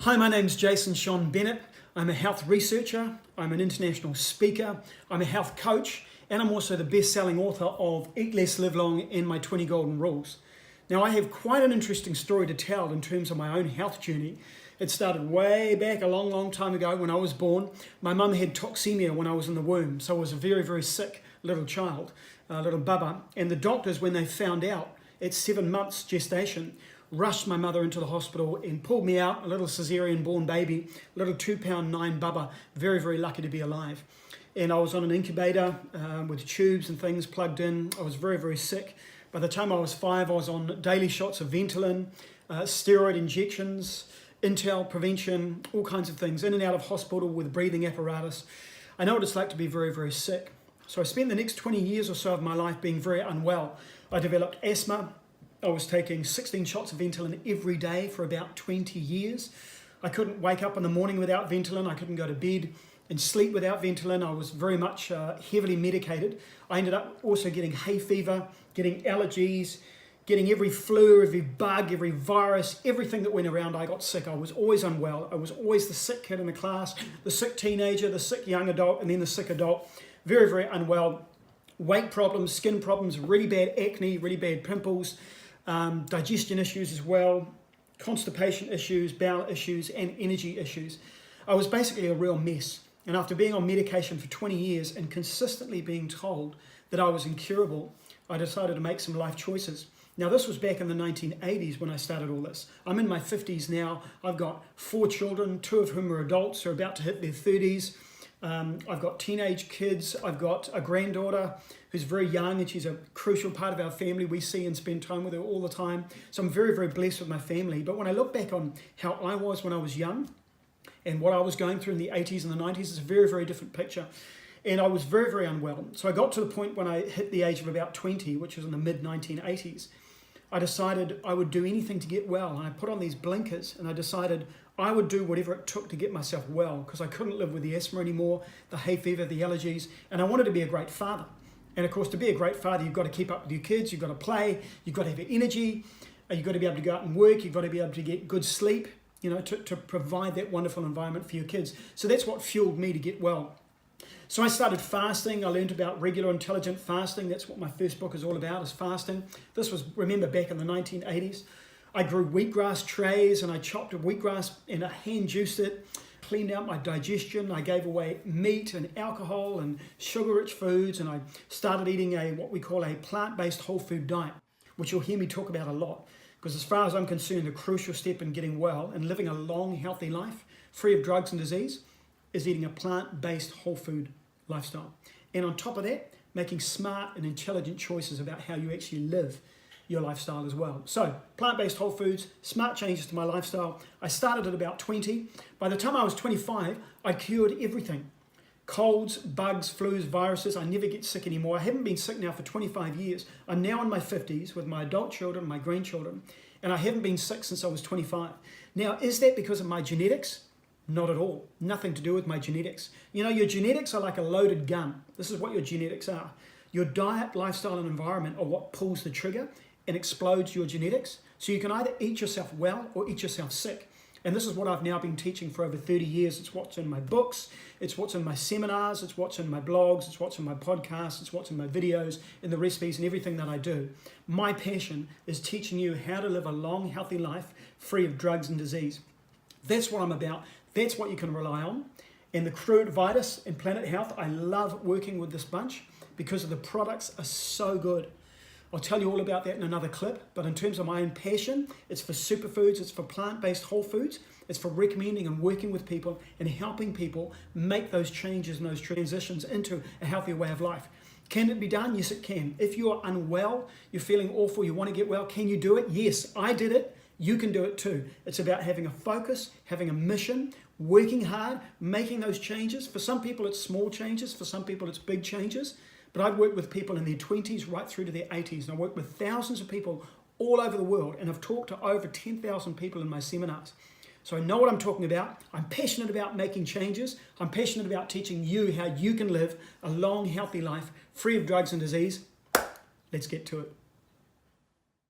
Hi, my name's Jason Shon Bennett. I'm a health researcher, I'm an international speaker, I'm a health coach, and I'm also the best-selling author of Eat Less, Live Long and My 20 Golden Rules. Now, I have quite an interesting story to tell in terms of my own health journey. It started way back a long time ago when I was born. My mum had toxemia when I was in the womb, so I was a very sick little child, little bubba. And the doctors, when they found out at 7 months gestation, rushed my mother into the hospital and pulled me out, a little cesarean born baby, a little 2 pound 9 bubba, very lucky to be alive. And I was on an incubator with tubes and things plugged in. I was very sick. By the time I was 5, I was on daily shots of Ventolin, steroid injections, Intel prevention, all kinds of things, in and out of hospital with breathing apparatus. I know what it's like to be very sick. So I spent the next 20 years or so of my life being very unwell. I developed asthma. I was taking 16 shots of Ventolin every day for about 20 years. I couldn't wake up in the morning without Ventolin. I couldn't go to bed and sleep without Ventolin. I was very much heavily medicated. I ended up also getting hay fever, getting allergies, getting every flu, every bug, every virus, everything that went around. I got sick. I was always unwell. I was always the sick kid in the class, the sick teenager, the sick young adult, and then the sick adult. Very unwell. Weight problems, skin problems, really bad acne, really bad pimples, digestion issues as well, constipation issues, bowel issues, and energy issues. I was basically a real mess. And after being on medication for 20 years and consistently being told that I was incurable, I decided to make some life choices. Now, this was back in the 1980s when I started all this. I'm in my 50s now. I've got 4 children, 2 of whom are adults who are about to hit their 30s. I've got teenage kids. I've got a granddaughter who's very young, and she's a crucial part of our family. We see and spend time with her all the time. So I'm very blessed with my family. But when I look back on how I was when I was young and what I was going through in the 80s and the 90s, it's a very different picture. And I was very unwell. So I got to the point when I hit the age of about 20, which was in the mid-1980s, I decided I would do anything to get well. And I put on these blinkers and I decided I would do whatever it took to get myself well, because I couldn't live with the asthma anymore, the hay fever, the allergies, and I wanted to be a great father. And of course, to be a great father, you've got to keep up with your kids, you've got to play, you've got to have energy, you've got to be able to go out and work, you've got to be able to get good sleep, to provide that wonderful environment for your kids. So that's what fueled me to get well. So I started fasting. I learned about regular intelligent fasting. That's what my first book is all about, is fasting. This was, remember, back in the 1980s. I grew wheatgrass trays and I chopped wheatgrass and I hand juiced it, cleaned out my digestion. I gave away meat and alcohol and sugar-rich foods, and I started eating what we call a plant-based whole food diet, which you'll hear me talk about a lot, because as far as I'm concerned, the crucial step in getting well and living a long, healthy life, free of drugs and disease, is eating a plant-based whole food lifestyle. And on top of that, making smart and intelligent choices about how you actually live your lifestyle as well. So, plant-based whole foods, smart changes to my lifestyle. I started at about 20. By the time I was 25, I cured everything. Colds, bugs, flus, viruses. I never get sick anymore. I haven't been sick now for 25 years. I'm now in my 50s with my adult children, my grandchildren, and I haven't been sick since I was 25. Now, is that because of my genetics? Not at all. Nothing to do with my genetics. Your genetics are like a loaded gun. This is what your genetics are. Your diet, lifestyle, and environment are what pulls the trigger and explodes your genetics. So you can either eat yourself well or eat yourself sick. And this is what I've now been teaching for over 30 years. It's what's in my books, it's what's in my seminars, it's what's in my blogs, it's what's in my podcasts, it's what's in my videos, in the recipes and everything that I do. My passion is teaching you how to live a long, healthy life free of drugs and disease. That's what I'm about. That's what you can rely on. And the crew at Vitus and Planet Health, I love working with this bunch because the products are so good. I'll tell you all about that in another clip, but in terms of my own passion, it's for superfoods, it's for plant-based whole foods, it's for recommending and working with people and helping people make those changes and those transitions into a healthier way of life. Can it be done? Yes, it can. If you're unwell, you're feeling awful, you want to get well, can you do it? Yes, I did it. You can do it too. It's about having a focus, having a mission, working hard, making those changes. For some people, it's small changes. For some people, it's big changes. But I've worked with people in their 20s right through to their 80s. And I work with thousands of people all over the world. And I've talked to over 10,000 people in my seminars. So I know what I'm talking about. I'm passionate about making changes. I'm passionate about teaching you how you can live a long, healthy life free of drugs and disease. Let's get to it.